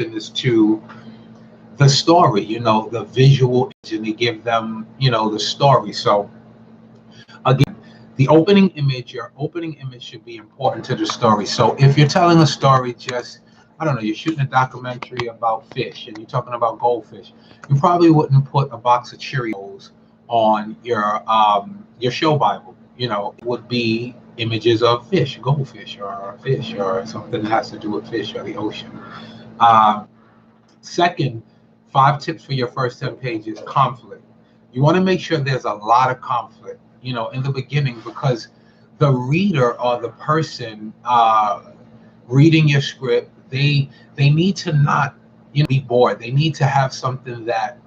is to the story, the visual, and they give them, the story. So again, the opening image should be important to the story. So if you're telling a story, just, I don't know, you're shooting a documentary about fish and you're talking about goldfish, you probably wouldn't put a box of Cheerios on your show Bible. It would be images of fish, goldfish, or fish, or something that has to do with fish or the ocean. Uh, Second, 5 tips for your first 10 pages: conflict. You want to make sure there's a lot of conflict, in the beginning, because the reader or the person reading your script, they need to not, be bored. They need to have something that,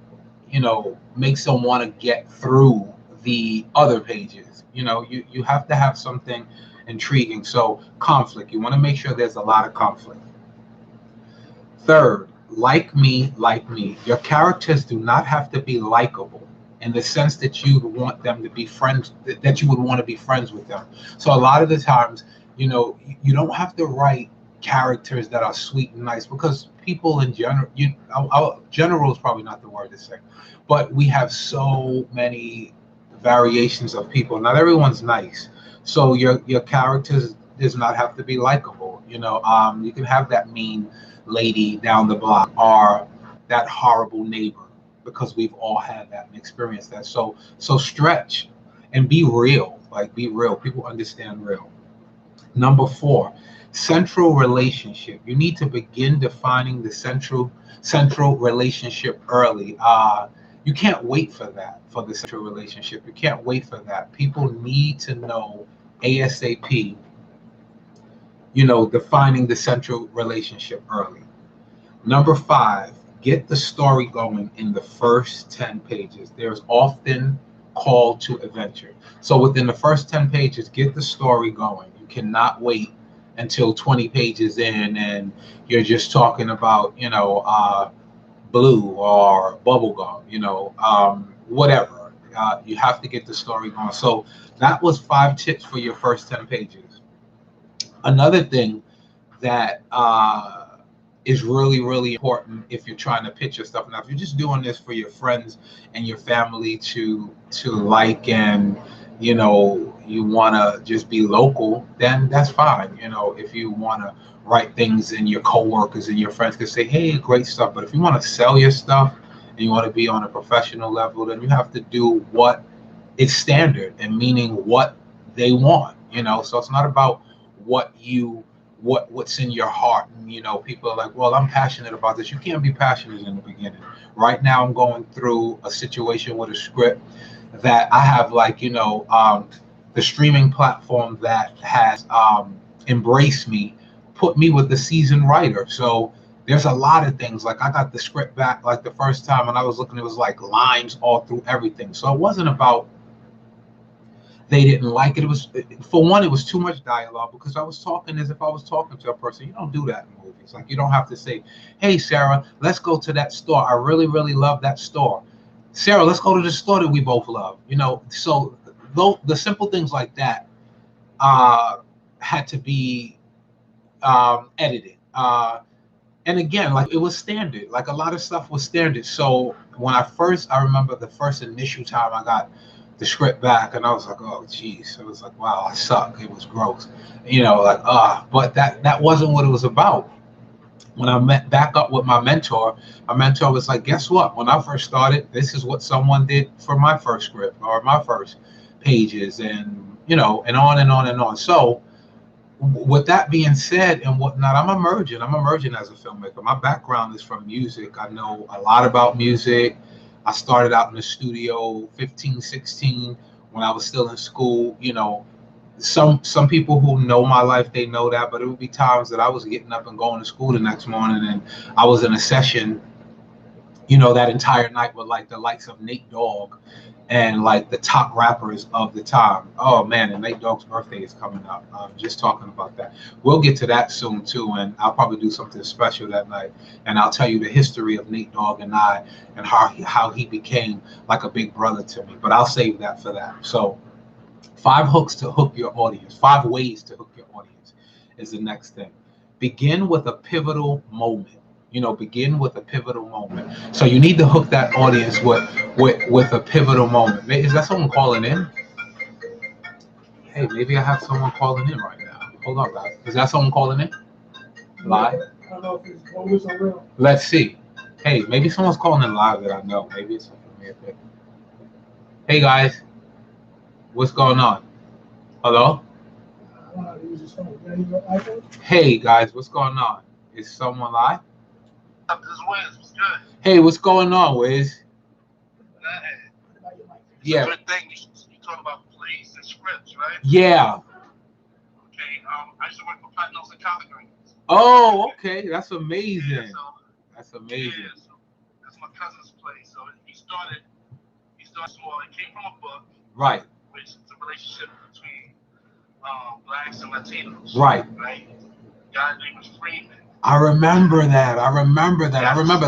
makes them want to get through the other pages. You have to have something intriguing. So conflict, you want to make sure there's a lot of conflict. Third, like me, like me. Your characters do not have to be likable in the sense that you want them to be friends, that you would want to be friends with them. So a lot of the times, you don't have to write characters that are sweet and nice, because people in general, general is probably not the word to say, but we have so many variations of people. Not everyone's nice. So your characters does not have to be likable. You can have that mean lady down the block, or that horrible neighbor, because we've all had that and experienced that. So stretch and be real. Like, be real. People understand real. Number 4, central relationship. You need to begin defining the central relationship early. You can't wait for that, for the central relationship. You can't wait for that. People need to know ASAP, defining the central relationship early. Number 5, get the story going in the first 10 pages. There's often call to adventure. So within the first 10 pages, get the story going. You cannot wait until 20 pages in and you're just talking about, blue or bubblegum, whatever. You have to get the story going. So that was 5 tips for your first 10 pages. Another thing that is really, really important if you're trying to pitch your stuff. Now, if you're just doing this for your friends and your family to like, and you want to just be local, then that's fine. If you want to write things and your coworkers and your friends can say, hey, great stuff. But if you want to sell your stuff and you want to be on a professional level, then you have to do what is standard, and meaning what they want. So it's not about what's in your heart. And people are like, well, I'm passionate about this. You can't be passionate in the beginning. Right now I'm going through a situation with a script that I have, like, the streaming platform that has embraced me, put me with the seasoned writer. So there's a lot of things. Like, I got the script back, like, the first time, and I was looking, it was like lines all through everything. So it wasn't about they didn't like it. It was, for one, it was too much dialogue, because I was talking as if I was talking to a person. You don't do that in movies. Like, you don't have to say, hey, Sarah, let's go to that store. I really, really love that store. Sarah, let's go to the store that we both love. So the simple things like that had to be edited. And again, like, it was standard. Like, a lot of stuff was standard. So when I remember the first initial time I got the script back, and I was like, oh geez, it was like, wow, I suck. It was gross, but that wasn't what it was about. When I met back up with my mentor was like, guess what? When I first started, this is what someone did for my first script or my first pages, and and on and on and on. So with that being said and whatnot, I'm emerging as a filmmaker. My background is from music. I know a lot about music. I started out in the studio 15, 16 when I was still in school. Some people who know my life, they know that, but it would be times that I was getting up and going to school the next morning, and I was in a session, that entire night with, like, the likes of Nate Dogg and, like, the top rappers of the time. Oh man, and Nate Dogg's birthday is coming up. Just talking about that. We'll get to that soon too, and I'll probably do something special that night, and I'll tell you the history of Nate Dogg and I, and how he became like a big brother to me. But I'll save that for that. So 5 hooks to hook your audience. 5 ways to hook your audience is the next thing. Begin with a pivotal moment. begin with a pivotal moment. So you need to hook that audience with a pivotal moment. Is that someone calling in? Hey, maybe I have someone calling in right now. Hold on, guys. Is that someone calling in? Live? I don't know if it's bogus or real. Let's see. Hey, maybe someone's calling in live that I know. Maybe it's something weird. Hey, guys. What's going on? Hello? I don't know how to use this phone. Can I use your iPhone? Hey, guys. What's going on? Is someone live? This is Wiz. What's good? Hey, what's going on, Wiz? Yeah. Good thing you talk about plays and scripts, right? Yeah. Okay. I used to work for Platinums and Collard Greens. Oh, okay. That's amazing. Yeah, so, That's amazing. Yeah, so that's my cousin's place. So he started small. It came from a book. Right. Which is a relationship between blacks and Latinos. Right. Right. Guy's name was Freeman. I remember that. I remember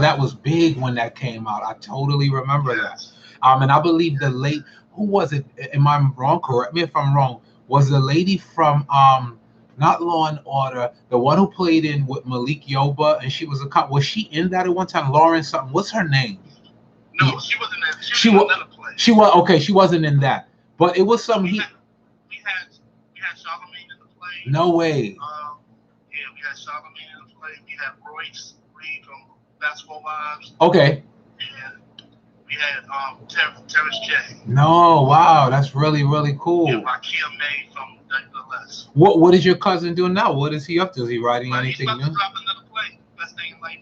that was big when that came out. I totally remember that. And I believe the late, who was it? Am I wrong? Correct me if I'm wrong. Was the lady from not Law and Order, the one who played in with Malik Yoba, and she was a cop. Was she in that at one time? Lauren something. What's her name? No, she wasn't in that. She was in another play. She was okay. She wasn't in that, but it was some. We had Charlamagne in the play. No way. Yeah, we had Charlamagne in the play. We had Royce Reed from Basketball Wives. Okay. And we had Terrence J. No, wow, that's really, really cool. And Rakia May from Les. What is your cousin doing now? What is he up to? Is he writing anything new? He's about to drop another play. Best Thing in Life.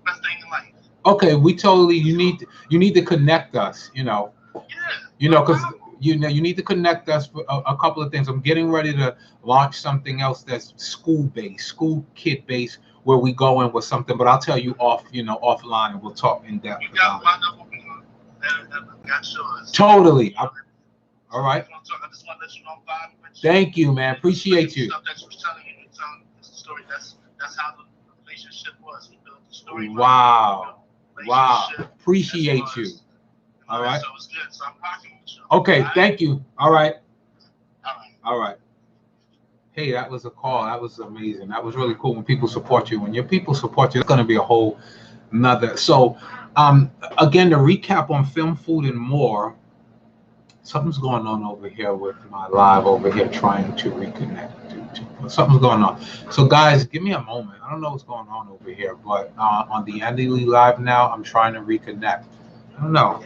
Best Thing in Life. Okay, we totally. You need to connect us. Yeah. Because you need to connect us for a couple of things. I'm getting ready to launch something else that's school kid based, where we go in with something. But I'll tell you offline, and we'll talk in depth. You got my number. Got yours. Totally. All right. I just want to let you know I'm vibing with you. Thank you, man. Appreciate you. Stuff that you was telling me, the story. That's how the relationship was. We built the story. Wow. Appreciate you. All right. So it's good. So I'm rocking with you. Okay. Thank you. All right. All right. Hey, that was a call. That was amazing. That was really cool when people support you. When your people support you, it's going to be a whole nother. So, again, to recap on Film, Food, and More, something's going on over here with my live over here trying to reconnect. Something's going on. So, guys, give me a moment. I don't know what's going on over here, but on the Andy Lee Live now, I'm trying to reconnect. I don't know.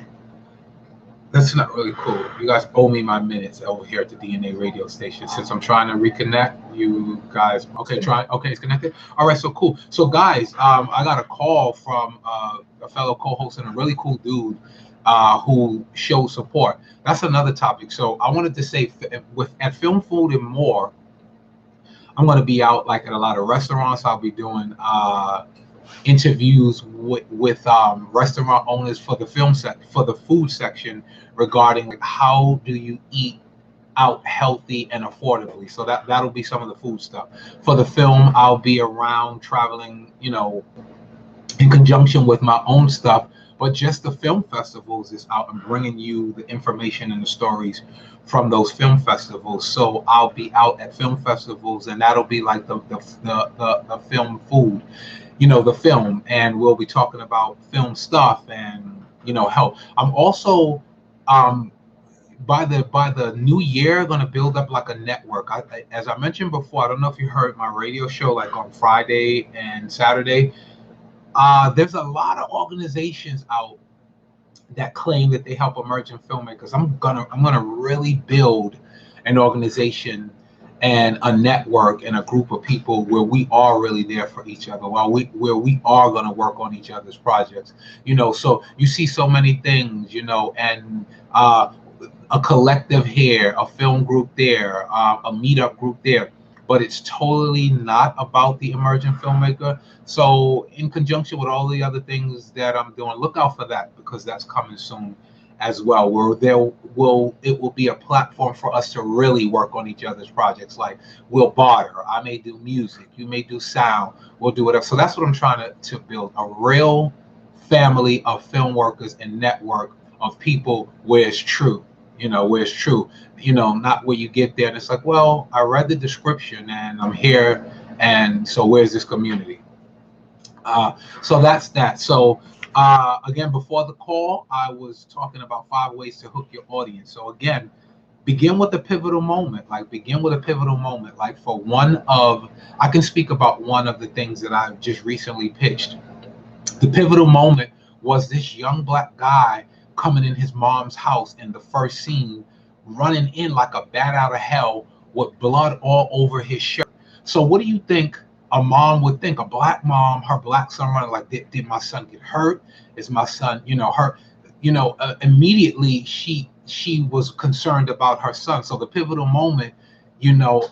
That's not really cool. You guys owe me my minutes over here at the DNA radio station. Since I'm trying to reconnect, you guys, okay, it's connected. All right, so cool. So guys, I got a call from a fellow co-host and a really cool dude who shows support. That's another topic. So I wanted to say at Film, Food, and More, I'm going to be out like at a lot of restaurants. I'll be doing interviews with restaurant owners for the food section regarding like, how do you eat out healthy and affordably. So that'll be some of the food stuff. For the film, I'll be around traveling, in conjunction with my own stuff. But just the film festivals is out and bringing you the information and the stories from those film festivals. So I'll be out at film festivals, and that'll be like the film food, the film, and we'll be talking about film stuff and health. I'm also by the new year going to build up like a network. As I mentioned before, I don't know if you heard my radio show like on Friday and Saturday. There's a lot of organizations out that claim that they help emerging filmmakers. I'm gonna really build an organization and a network and a group of people where we are really there for each other, where we are gonna work on each other's projects. So you see so many things, and a collective here, a film group there, a meetup group there. But it's totally not about the emerging filmmaker. So in conjunction with all the other things that I'm doing, look out for that, because that's coming soon as well, where it will be a platform for us to really work on each other's projects. Like we'll barter. I may do music, you may do sound, we'll do whatever. So that's what I'm trying to build, a real family of film workers and network of people where it's true. Not where you get there and it's like, well, I read the description and I'm here, and so where's this community? So that's that. So again, before the call, I was talking about 5 ways to hook your audience. So again, begin with a pivotal moment. Like begin with a pivotal moment. Like for I can speak about one of the things that I've just recently pitched. The pivotal moment was this young black guy coming in his mom's house in the first scene, running in like a bat out of hell with blood all over his shirt. So, what do you think a mom would think? A black mom, her black son running like, did my son get hurt? Is my son, hurt? Immediately she was concerned about her son. So the pivotal moment, you know,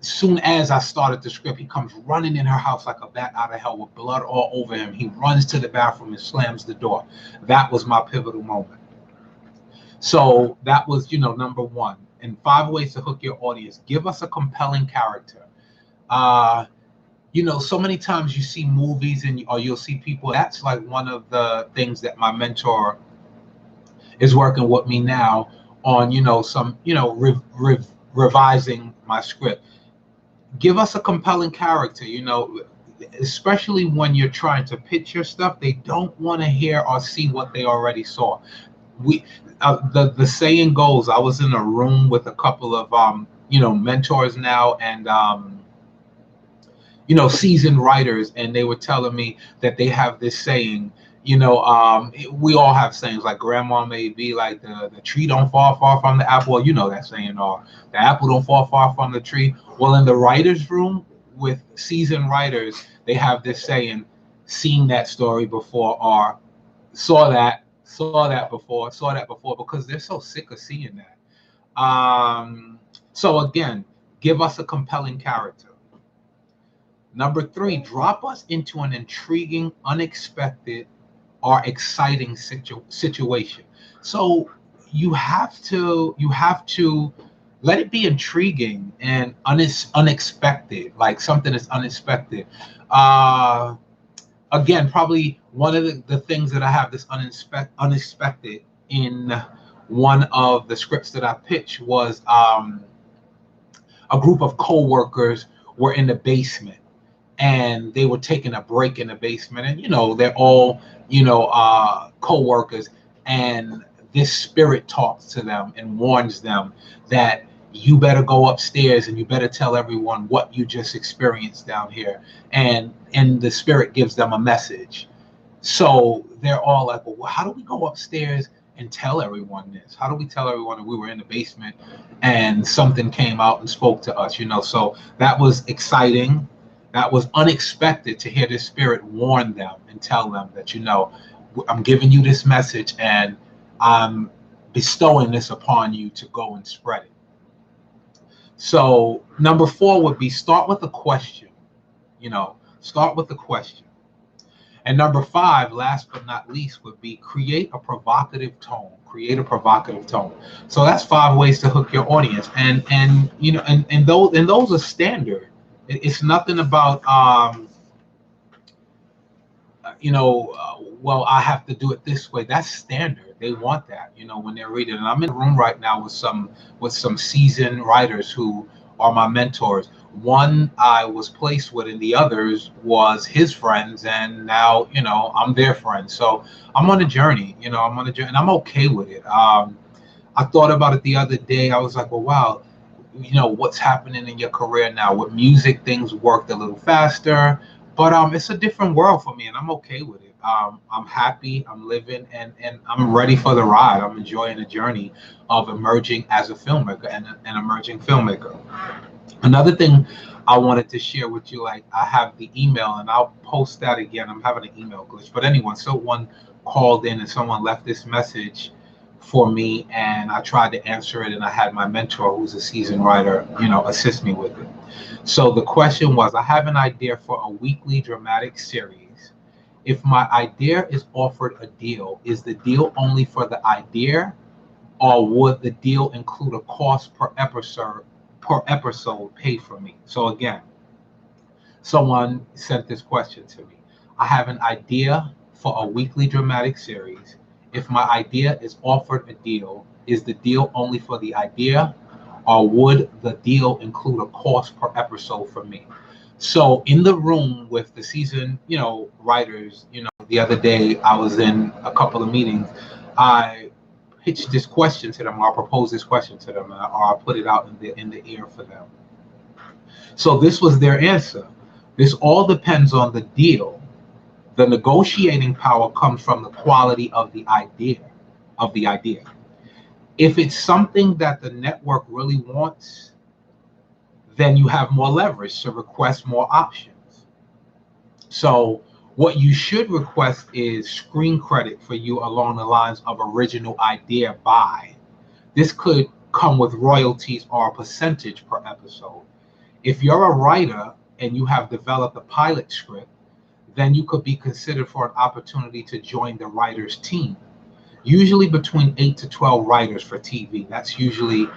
soon as I started the script, he comes running in her house like a bat out of hell with blood all over him. He runs to the bathroom and slams the door. That was my pivotal moment. So that was, number one. And 5 ways to hook your audience. Give us a compelling character. So many times you see movies or you'll see people. That's like one of the things that my mentor is working with me now on, revising my script. Give us a compelling character, especially when you're trying to pitch your stuff. They don't want to hear or see what they already saw. The saying goes, I was in a room with a couple of mentors now, and seasoned writers, and they were telling me that they have this saying. We all have sayings, like grandma may be like, the tree don't fall far from the apple. That saying, or the apple don't fall far from the tree. Well, in the writer's room with seasoned writers, they have this saying, seen that story before, or saw that before, because they're so sick of seeing that. So again, give us a compelling character. Number 3, drop us into an intriguing, unexpected, or exciting situation. So you have to let it be intriguing and unexpected, like something that's unexpected. Again, probably one of the things that I have this unexpected in one of the scripts that I pitched was a group of co-workers were in the basement, and they were taking a break in the basement, and they're all co-workers, and this spirit talks to them and warns them that you better go upstairs and you better tell everyone what you just experienced down here, and the spirit gives them a message. So they're all like, well, how do we go upstairs and tell everyone this? How do we tell everyone that we were in the basement and something came out and spoke to us? So that was exciting. That was unexpected to hear this spirit warn them and tell them that, I'm giving you this message and I'm bestowing this upon you to go and spread it. So number 4 would be start with a question, start with a question. And number 5, last but not least, would be create a provocative tone. So that's 5 ways to hook your audience. And those are standard. It's nothing about, well, I have to do it this way. That's standard. They want that, when they're reading. And I'm in a room right now with some seasoned writers who are my mentors. One I was placed with, and the others was his friends, and now I'm their friend. So I'm on a journey. And I'm okay with it. I thought about it the other day. I was like, well, wow, what's happening in your career now with music? Things worked a little faster, but it's a different world for me, and I'm okay with it. I'm happy, I'm living, and I'm ready for the ride. I'm enjoying the journey of emerging as a filmmaker and an emerging filmmaker. Another thing I wanted to share with you, like I have the email, and I'll post that again. I'm having an email glitch, but anyway, someone called in and someone left this message for me, and I tried to answer it, and I had my mentor, who's a seasoned writer, assist me with it. So the question was, I have an idea for a weekly dramatic series. If my idea is offered a deal, is the deal only for the idea, or would the deal include a cost per episode paid for me? So again, someone sent this question to me. I have an idea for a weekly dramatic series. If my idea is offered a deal, is the deal only for the idea, or would the deal include a cost per episode for me? So in the room with the seasoned, writers, the other day I was in a couple of meetings. I pitched this question to them, or I proposed this question to them, or I put it out in the air for them. So this was their answer. This all depends on the deal. The negotiating power comes from the quality of the idea. If it's something that the network really wants, then you have more leverage to request more options. So what you should request is screen credit for you along the lines of original idea by. This could come with royalties or a percentage per episode. If you're a writer and you have developed a pilot script, then you could be considered for an opportunity to join the writers team. Usually between 8 to 12 writers for TV. That's usually,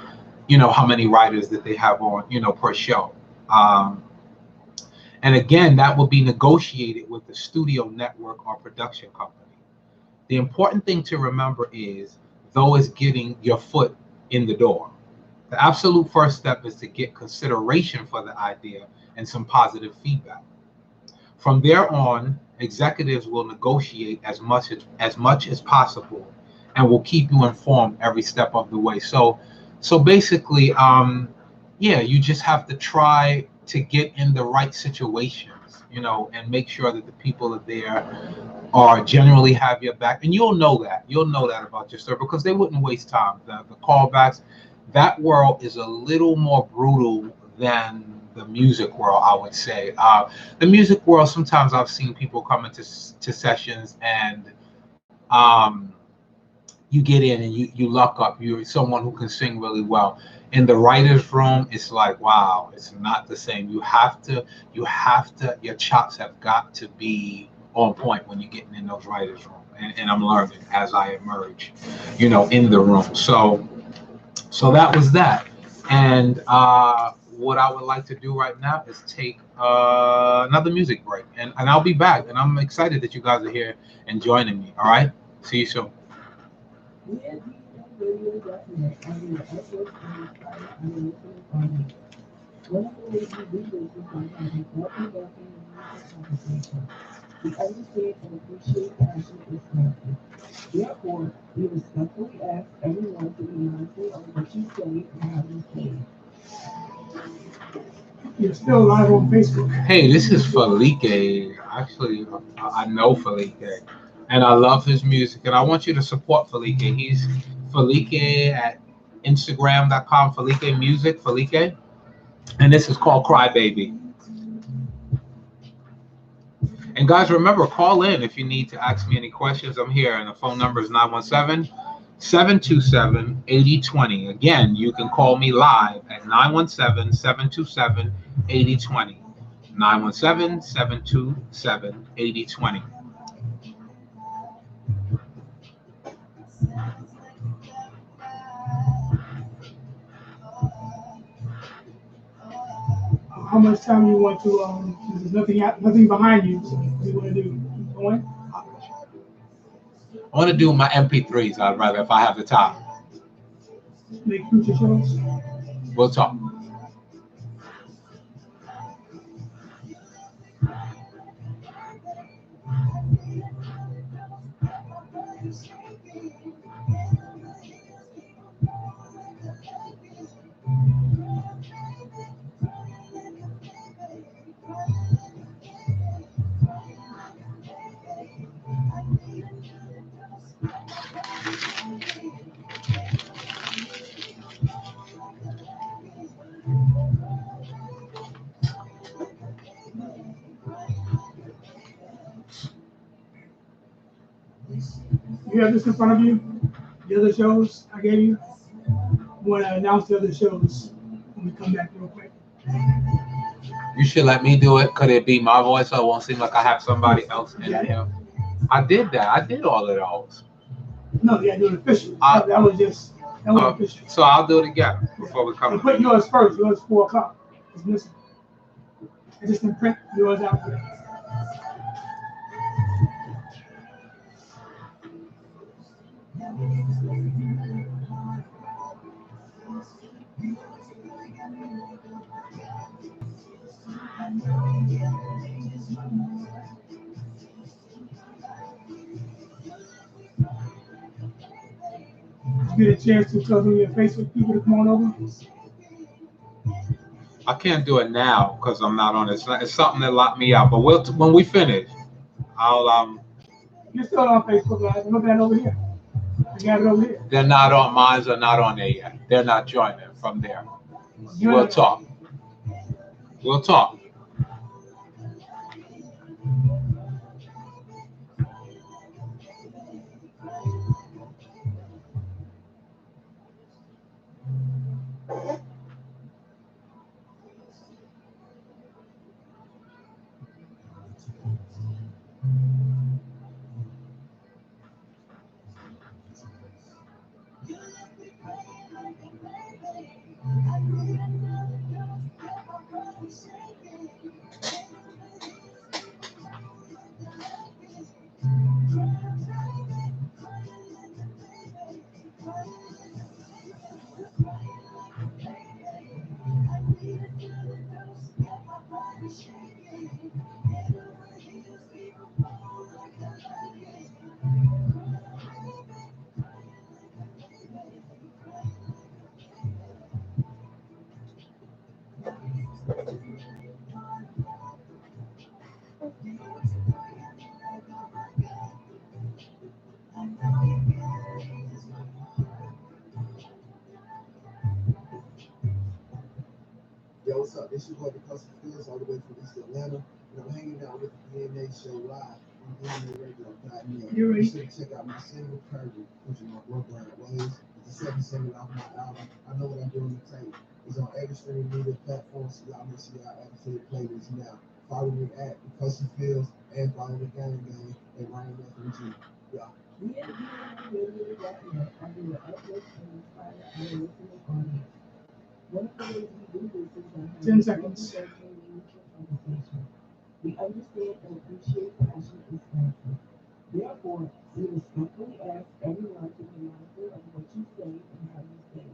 how many writers that they have on, per show. And again, that will be negotiated with the studio network or production company. The important thing to remember is, though, is getting your foot in the door. The absolute first step is to get consideration for the idea and some positive feedback. From there on, executives will negotiate as much as possible, and will keep you informed every step of the way. So basically, you just have to try to get in the right situations, and make sure that the people that there are generally have your back. And you'll know that about your server, because they wouldn't waste time. The callbacks, that world is a little more brutal than the music world, I would say. The music world, sometimes I've seen people come into sessions, and you get in and you luck up. You're someone who can sing really well. In the writer's room, it's like, wow, it's not the same. You have to, your chops have got to be on point when you're getting in those writer's room. And I'm learning as I emerge, in the room. So that was that. And what I would like to do right now is take another music break. And I'll be back. And I'm excited that you guys are here and joining me. All right? See you soon. DNAradio.net under your upload and inspire under listening audience. One of the ways we do this is by having open, welcoming, conversation. We understand and appreciate passion is connected. Therefore, we respectfully ask everyone to be mindful of what you say and how you say it. You're still live on Facebook. Hey, this is Felique. Actually, I know Felique, and I love his music. And I want you to support Felique. He's Felique at Instagram.com, Felique Music, Felique. And this is called Cry Baby. And guys, remember, call in if you need to ask me any questions. I'm here, and the phone number is 917-727-8020. Again, you can call me live at 917-727-8020. 917-727-8020. How much time you want to? There's nothing behind you. So what do you want to do? Keep going? I want to do my MP3s, I'd rather, if I have the time. Make future shows. We'll talk. You have this in front of you. The other shows I gave you. You want to announce the other shows when we come back real quick. You should let me do it. Could it be my voice so it won't seem like I have somebody else in here? I did that. I did all of those. No, you got to do it officially. That was official. So I'll do it again before we come. And put yours first. Yours 4 o'clock. It's missing. I just didn't print yours out there. get a chance to tell some of your Facebook people to come on over? I can't do it now because I'm not on it. It's something that locked me out. But when we finish, I'll You're still on Facebook Live. Look at it over here. You got it over here. They're not on mine. Are not on there yet. They're not joining from there. We'll talk. We'll talk. Yo, what's up? This is what the Custom Fields all the way from East Atlanta. And I'm hanging out with the DNA show live on DNAradio.net. You ready? Be sure to check out my single, Curvy, which is my Brooklyn Ways. It's the second single off my album. I Know What I'm Doing to Tape. It's on every streaming media platform, so y'all make sure y'all add it to the playlist now. Follow me at the Custom Fields and follow the gang at Ryan FMG. Yeah. We at DNAradio.net are here to uplift and inspire our listening audience. One of the ways we do this is by 10 seconds. conversation. We understand and appreciate passion and passion. Therefore, we respectfully ask everyone to be mindful of what you say and how you say it.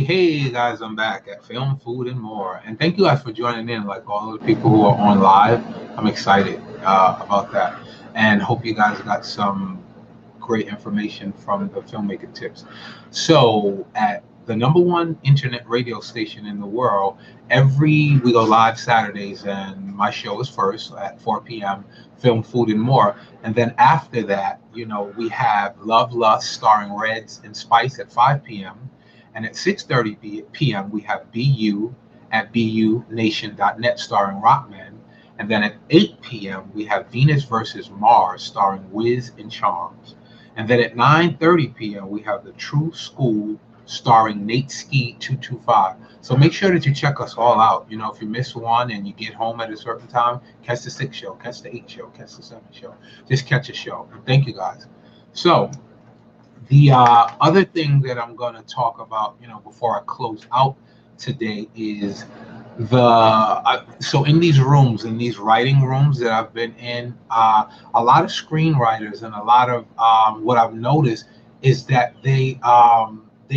Hey, guys, I'm back at Film, Food, and More. And thank you guys for joining in, like all the people who are on live. I'm excited about that. And hope you guys got some great information from the filmmaker tips. So at the #1 internet radio station in the world, we go live Saturdays, and my show is first at 4 p.m. Film, Food, and More. And then after that, we have Love Lust starring Reds and Spice at 5 p.m. And at 6:30 p.m. we have BU at DNAradio.net starring Rockman. And then at 8 p.m. we have Venus versus Mars starring Wiz and Charms. And then at 9:30 p.m. we have The True School starring Nate Ski 225. So make sure that you check us all out. If you miss one and you get home at a certain time, catch the 6 show, catch the 8 show, catch the 7 show. Just catch a show. And thank you guys. So the other thing that I'm going to talk about, before I close out today is so in these rooms, in these writing rooms that I've been in, a lot of screenwriters and a lot of what I've noticed is that they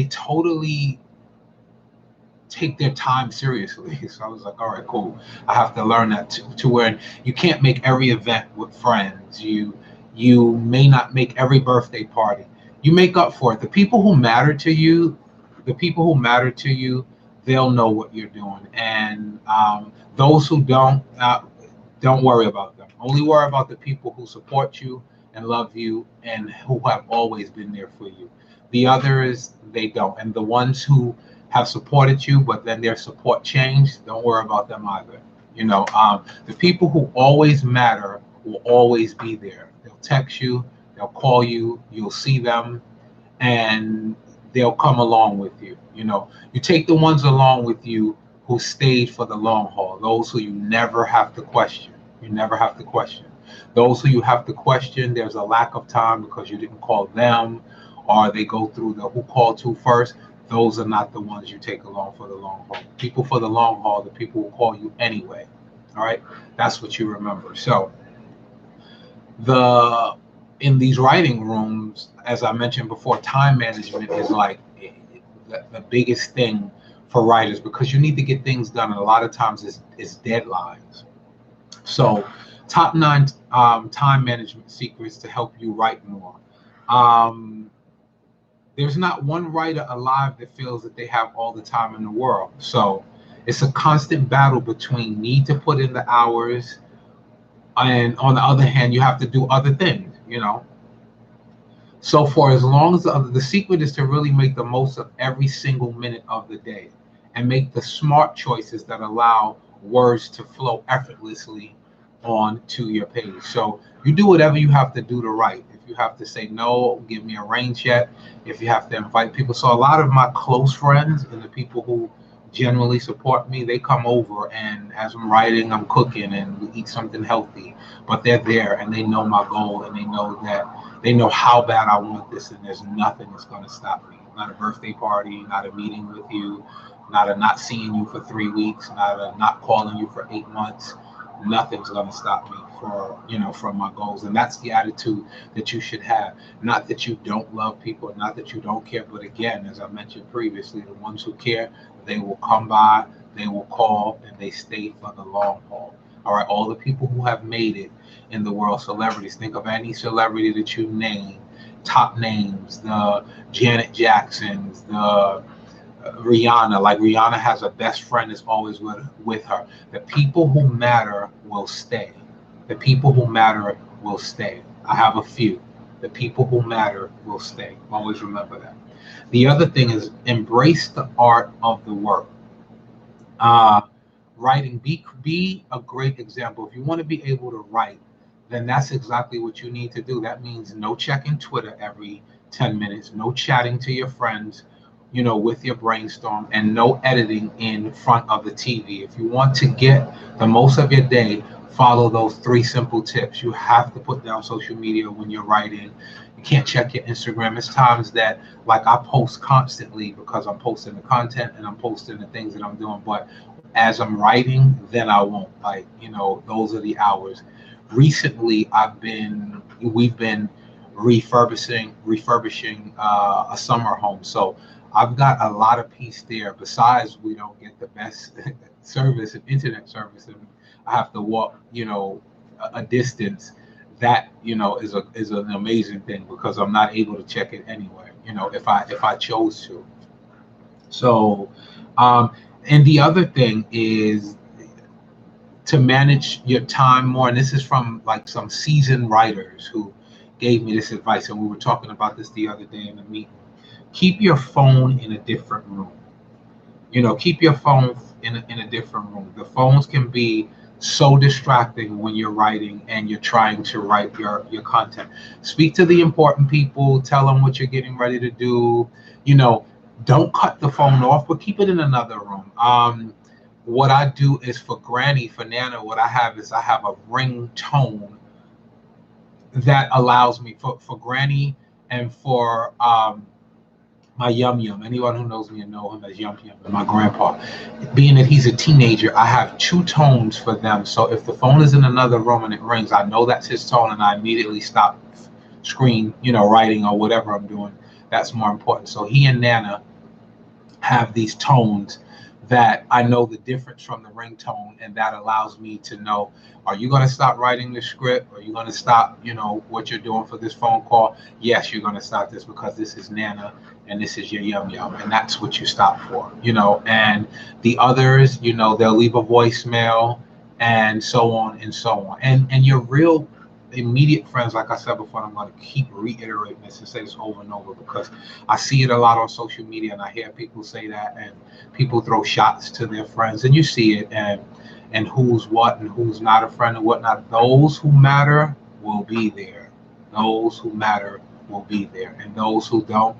totally take their time seriously. So I was like, all right, cool. I have to learn that to where you can't make every event with friends. You may not make every birthday party. You make up for it. The people who matter to you, they'll know what you're doing. And those who don't worry about them. Only worry about the people who support you and love you and who have always been there for you. The others, they don't. And the ones who have supported you, but then their support changed, don't worry about them either. The people who always matter will always be there. They'll text you, they'll call you, you'll see them, and they'll come along with you. You take the ones along with you who stayed for the long haul, those who you never have to question. Those who you have to question, there's a lack of time because you didn't call them, or they go through the who called to first. Those are not the ones you take along for the long haul. People for the long haul, the people who call you anyway. All right, that's what you remember. So in these writing rooms, as I mentioned before, time management is like the biggest thing for writers, because you need to get things done, and a lot of times it's deadlines. So top 9 time management secrets to help you write more. There's not one writer alive that feels that they have all the time in the world. So it's a constant battle between need to put in the hours, and on the other hand, you have to do other things, you know. So for as long as the secret is to really make the most of every single minute of the day and make the smart choices that allow words to flow effortlessly onto your page. So you do whatever you have to do to write. If you have to say no, give me a rain check. If you have to invite people. So a lot of my close friends and the people who generally support me, they come over, and as I'm writing, I'm cooking and we eat something healthy. But they're there and they know my goal, and they know how bad I want this, and there's nothing that's going to stop me. Not a birthday party, not a meeting with you, not a not seeing you for 3 weeks, not a not calling you for 8 months. Nothing's going to stop me from my goals. And that's the attitude that you should have. Not that you don't love people, not that you don't care, but again, as I mentioned previously, the ones who care, they will come by, they will call, and they stay for the long haul. All right, all the people who have made it in the world, celebrities. Think of any celebrity that you name, top names, the Janet Jacksons, the Rihanna. Like Rihanna has a best friend that's always with her. The people who matter will stay. The people who matter will stay. I have a few. The people who matter will stay. Always remember that. The other thing is embrace the art of the work. Uh, Writing, be a great example. If you want to be able to write, then that's exactly what you need to do. That means no checking Twitter every 10 minutes, no chatting to your friends, with your brainstorm, and no editing in front of the TV. If you want to get the most of your day, follow those 3 simple tips. You have to put down social media when you're writing. You can't check your Instagram. It's times that, like, I post constantly because I'm posting the content and I'm posting the things that I'm doing. But as I'm writing, then I won't. Like, those are the hours. Recently, we've been refurbishing a summer home. So I've got a lot of peace there. Besides, we don't get the best service and internet service, and I have to walk, a distance. That is an amazing thing because I'm not able to check it anywhere. If I chose to. So, and the other thing is to manage your time more. And this is from like some seasoned writers who gave me this advice, and we were talking about this the other day in a meeting. Keep your phone in a different room. Keep your phone in a different room. The phones can be so distracting when you're writing and you're trying to write your content. Speak to the important people, tell them what you're getting ready to do. Don't cut the phone off, but keep it in another room. What I do is for Nana, what I have is I have a ringtone that allows me for Granny and for my Yum Yum. Anyone who knows me and know him as Yum Yum, and my grandpa. Being that he's a teenager, I have 2 tones for them. So if the phone is in another room and it rings, I know that's his tone, and I immediately stop writing or whatever I'm doing. That's more important. So he and Nana have these tones that I know the difference from the ringtone, and that allows me to know, are you going to stop writing the script? Are you going to stop, what you're doing for this phone call? Yes, you're going to stop this because this is Nana and this is your Yum Yum, and that's what you stop for, and the others, they'll leave a voicemail and so on and so on. And your real immediate friends, like I said before, I'm going to keep reiterating this and say this over and over because I see it a lot on social media, and I hear people say that, and people throw shots to their friends, and you see it, and who's what and who's not a friend and whatnot. Those who matter will be there. Those who matter will be there, and those who don't,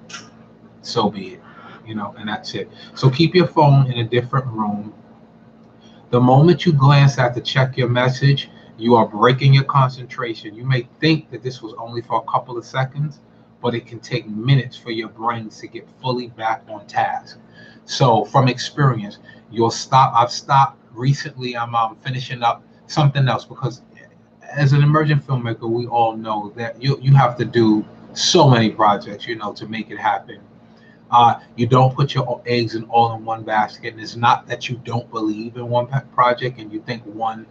so be it. And that's it. So keep your phone in a different room. The moment you glance at to check your message, you are breaking your concentration. You may think that this was only for a couple of seconds, but it can take minutes for your brain to get fully back on task. So from experience, I've stopped recently. I'm finishing up something else because as an emergent filmmaker, we all know that you have to do so many projects, to make it happen. You don't put your eggs all in one basket. And it's not that you don't believe in one project and you think one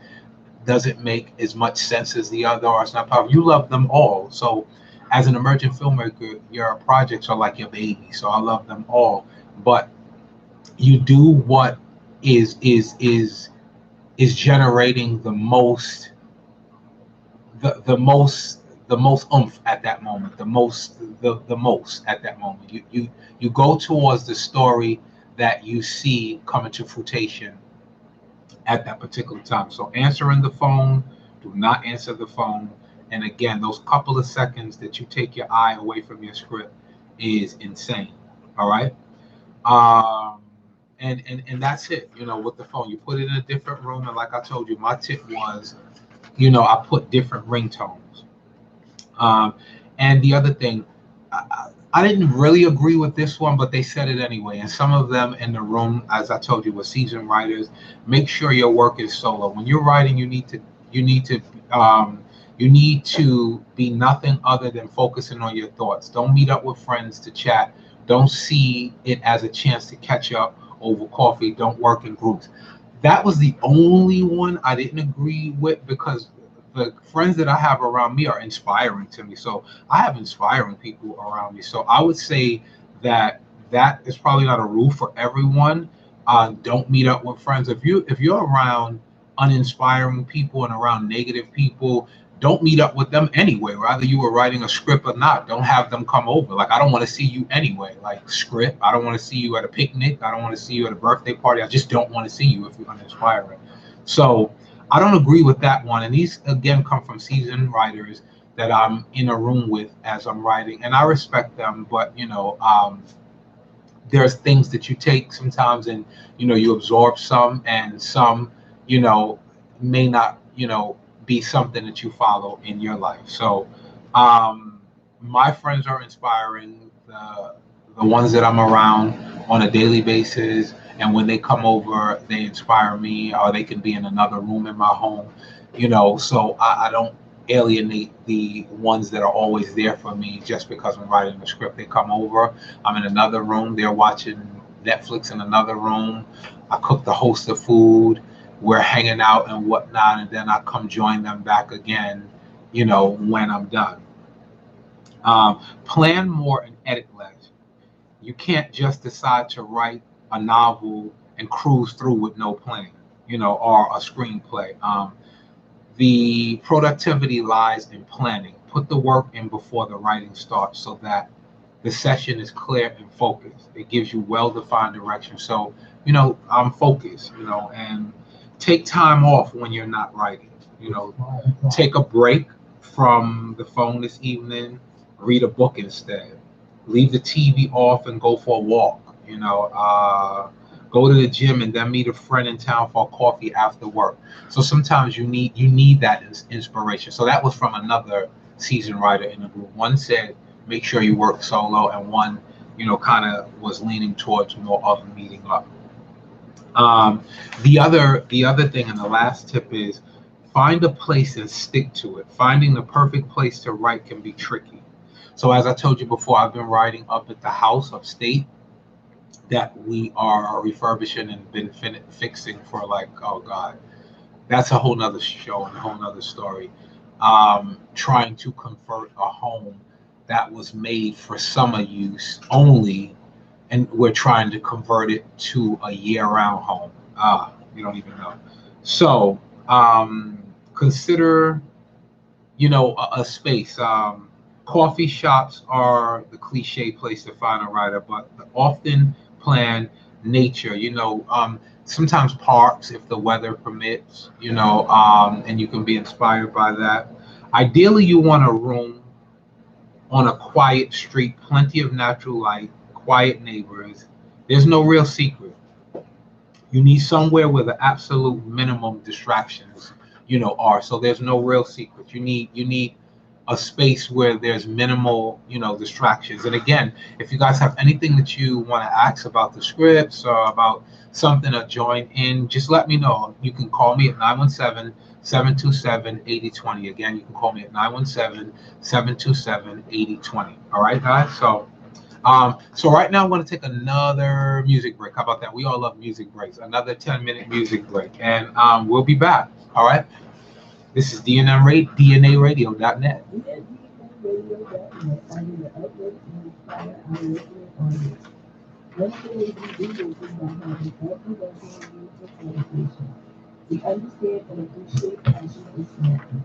doesn't make as much sense as the other, or it's not powerful. You love them all. So as an emerging filmmaker, your projects are like your baby. So I love them all, but you do what is generating the most oomph at that moment, the most at that moment. You go towards the story that you see coming to fruition at that particular time. So answering the phone, do not answer the phone. And again, those couple of seconds that you take your eye away from your script is insane. All right. And that's it. With the phone, you put it in a different room. And like I told you, my tip was, I put different ringtones. And the other thing, I didn't really agree with this one, but they said it anyway. And some of them in the room, as I told you, were seasoned writers. Make sure your work is solo. When you're writing, you need to be nothing other than focusing on your thoughts. Don't meet up with friends to chat. Don't see it as a chance to catch up over coffee. Don't work in groups. That was the only one I didn't agree with, because the friends that I have around me are inspiring to me. So I have inspiring people around me. So I would say that is probably not a rule for everyone. Don't meet up with friends. If you're around uninspiring people and around negative people, don't meet up with them anyway. Whether you were writing a script or not, don't have them come over. Like, I don't want to see you anyway. Like, script, I don't want to see you at a picnic. I don't want to see you at a birthday party. I just don't want to see you if you're uninspiring. So I don't agree with that one. And these, again, come from seasoned writers that I'm in a room with as I'm writing. And I respect them, but, there's things that you take sometimes, and, you absorb some, and some, may not, be something that you follow in your life. So my friends are inspiring, the ones that I'm around on a daily basis. And when they come over, they inspire me, or they can be in another room in my home, so I don't alienate the ones that are always there for me just because I'm writing a script. They come over, I'm in another room, they're watching Netflix in another room. I cook the host of food, we're hanging out and whatnot, and then I come join them back again, when I'm done. Plan more and edit less. You can't just decide to write a novel and cruise through with no plan, or a screenplay. The productivity lies in planning. Put the work in before the writing starts, so that the session is clear and focused. It gives you well-defined direction. So, I'm focused, and take time off when you're not writing. Take a break from the phone this evening, read a book instead. Leave the TV off and go for a walk. Go to the gym and then meet a friend in town for a coffee after work. So sometimes you need that inspiration. So that was from another seasoned writer in the group. One said, make sure you work solo, and one, kind of was leaning towards more of meeting up. The other thing, and the last tip, is find a place and stick to it. Finding the perfect place to write can be tricky. So as I told you before, I've been writing up at the house upstate that we are refurbishing and been fixing for, like, oh God, that's a whole nother show and a whole nother story. Trying to convert a home that was made for summer use only, and we're trying to convert it to a year-round home. You don't even know. So consider, a space. Coffee shops are the cliche place to find a writer, but often plan nature. Sometimes parks if the weather permits. And you can be inspired by that. Ideally, you want a room on a quiet street, plenty of natural light, quiet neighbors. There's no real secret. You need somewhere where the absolute minimum distractions, are. So there's no real secret. You need a space where there's minimal, distractions. And again, if you guys have anything that you want to ask about the scripts or about something to join in, just let me know. You can call me at 917-727-8020. Again, you can call me at 917-727-8020. All right, guys? So right now I'm going to take another music break. How about that? We all love music breaks. Another 10-minute music break. And we'll be back. All right? This is DNAradio.net. DNAradio.net under the Upload and Inspire our listening audience. One of the ways we do this is by having thought-provoking and meaningful conversations. We understand and appreciate passion is connected.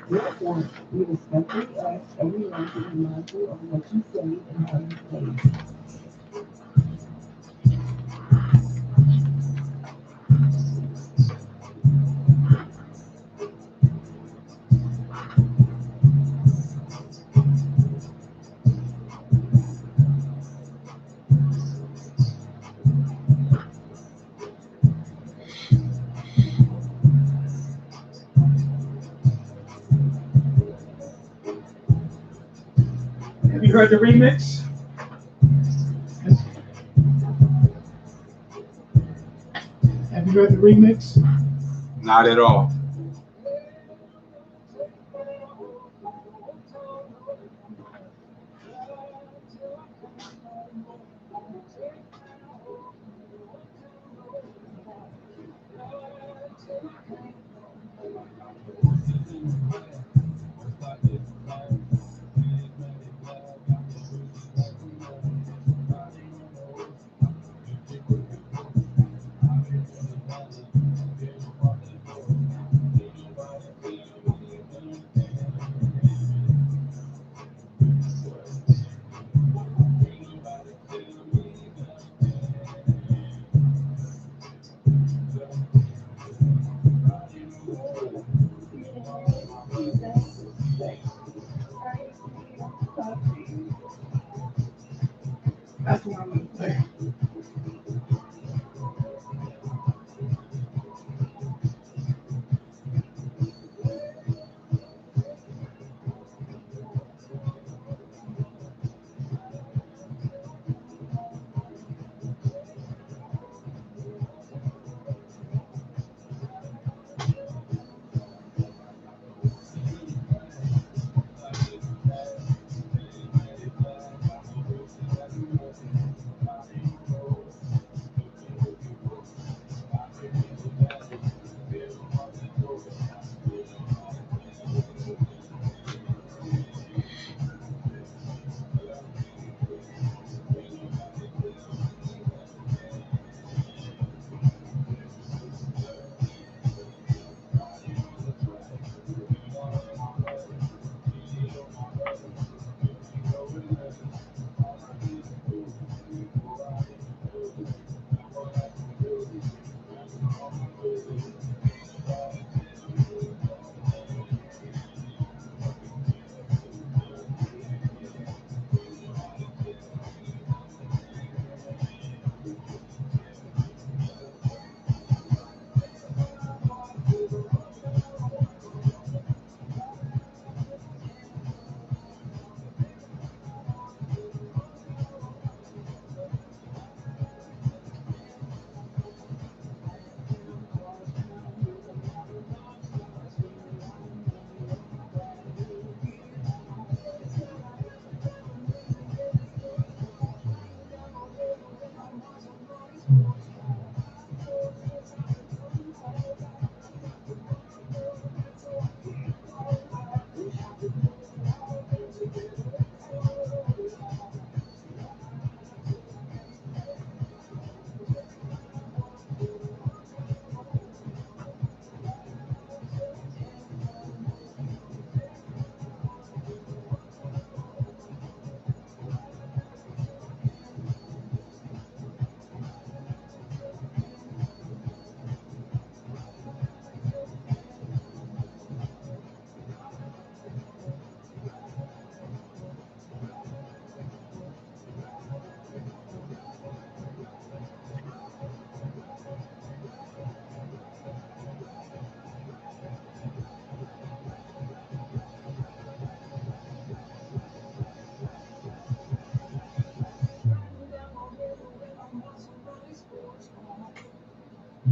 Therefore, we respectfully ask everyone to be mindful of what you say and how you say it. Have you heard the remix? Have you heard the remix? Not at all. That's what I'm gonna play.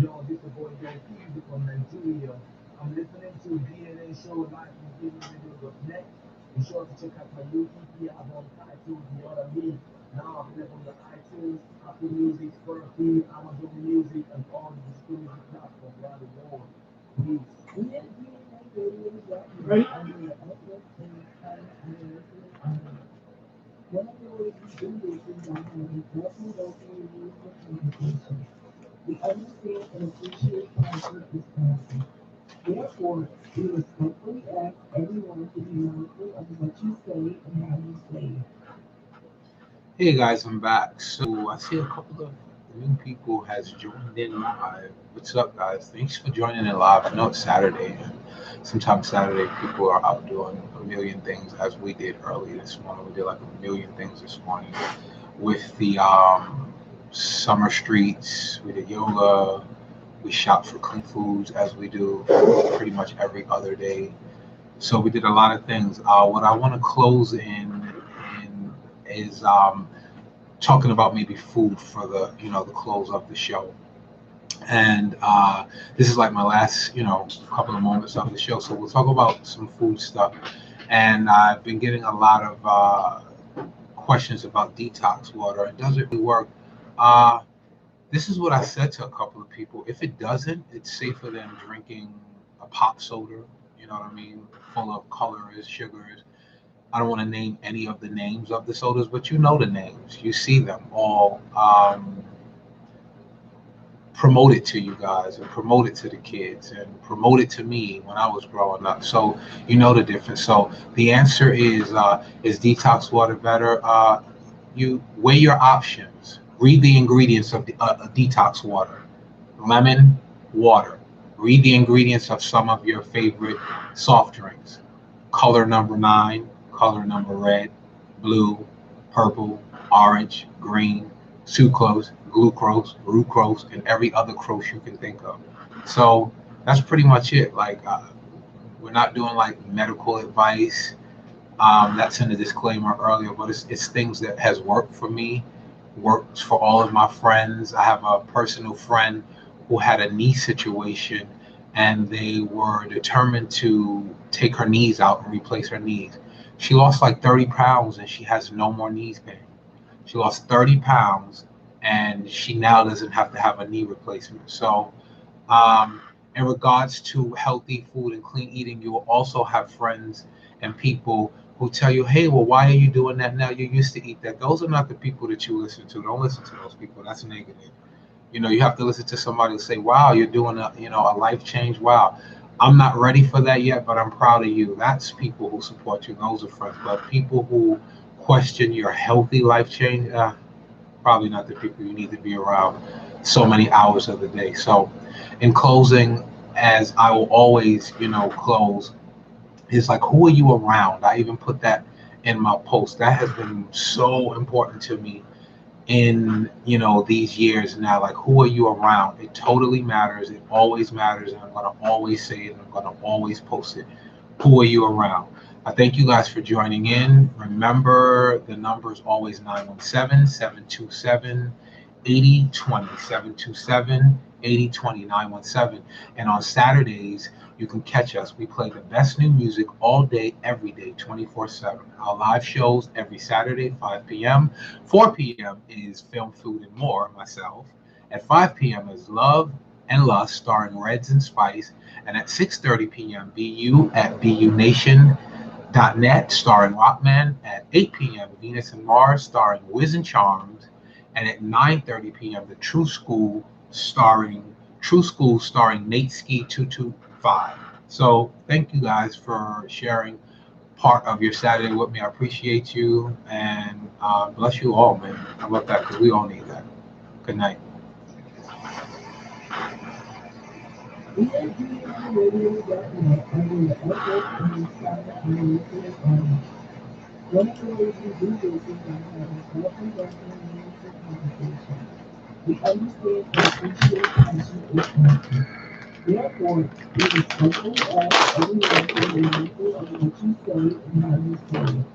Yo, this is boy Young Music from Nigeria. I'm listening to DNA Show live from DNAradio.net. Be sure to check out my new EP album titled The Other Me. Now available on the iTunes, Apple Music, Spotify, Amazon Music, and all the streaming platforms around the world. Peace. We at DNAradio.net Right. under the Upload and Inspire One of the ways we do this is by having open rules of communication. We understand and appreciate conflict is constant. Therefore, we respectfully ask everyone to be mindful of what you say and how you say it. Hey guys, I'm back. So I see a couple of new people has joined in live. What's up, guys? Thanks for joining in live. I know it's Saturday, and sometimes Saturday people are out doing a million things, as we did early this morning. We did like a million things this morning with the summer streets. We did yoga. We shop for clean foods, as we do pretty much every other day. So we did a lot of things. What I want to close in is talking about maybe food for the close of the show. And this is like my last couple of moments of the show. So we'll talk about some food stuff. And I've been getting a lot of questions about detox water. And does it really work? Uh, this is what I said to a couple of people. If it doesn't, it's safer than drinking a pop soda. You know what I mean? Full of colors, sugars. I don't want to name any of the names of the sodas, but you know the names. You see them all promoted to you guys and promoted to the kids and promoted to me when I was growing up. So you know the difference. So the answer is detox water better? You weigh your options. Read the ingredients of the detox water. Lemon, water. Read the ingredients of some of your favorite soft drinks. Color number 9, color number red, blue, purple, orange, green, sucrose, glucose, fructose, and every other crose you can think of. So that's pretty much it. Like we're not doing like medical advice. That's in the disclaimer earlier, but it's things that has worked for me, works for all of my friends. I have a personal friend who had a knee situation, and they were determined to take her knees out and replace her knees. She lost like 30 pounds, and she has no more knees pain. She lost 30 pounds, and she now doesn't have to have a knee replacement. So um, in regards to healthy food and clean eating, you will also have friends and people who tell you, hey, well, why are you doing that now? You used to eat that. Those are not the people that you listen to. Don't listen to those people. That's negative. You have to listen to somebody who say, wow, you're doing a life change. Wow. I'm not ready for that yet, but I'm proud of you. That's people who support you. Those are friends. But people who question your healthy life change, probably not the people you need to be around so many hours of the day. So in closing, as I will always, close, it's like, who are you around? I even put that in my post. That has been so important to me in these years now. Like, who are you around? It totally matters. It always matters, and I'm going to always say it, and I'm going to always post it. Who are you around? I thank you guys for joining in. Remember, the number is always 917-727 8020, 727 8020, 917. And on Saturdays, you can catch us. We play the best new music all day, every day, 24/7. Our live shows every Saturday, 5 p.m. 4 p.m. is Film, Food, and More, myself. At 5 p.m. is Love and Lust, starring Reds and Spice. And at 6:30 p.m., BU at DNAradio.net, starring Rockman. At 8 p.m., Venus and Mars, starring Wiz and Charms. And at 9:30 p.m., the True School starring Nate Ski 225. So thank you guys for sharing part of your Saturday with me. I appreciate you, and bless you all, man. I love that, because we all need that. Good night. DNAradio.net under the Upload and Inspire and Nuclear audience. One of the ways we do this is by having open, meaningful conversations. We understand and appreciate passion is constant. Therefore, we respectfully ask everyone to be mindful of what you say and how you say it.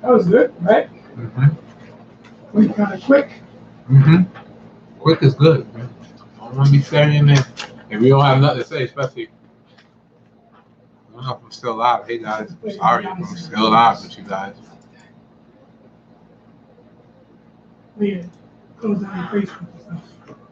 That was good, right? Mm-hmm. Went kind of quick. Mm-hmm. Quick is good, man. I don't want to be saying that if we don't have nothing to say, especially. I don't know if I'm still live. Hey guys, sorry if I'm still live with you guys. Yeah, close down your Facebook and stuff.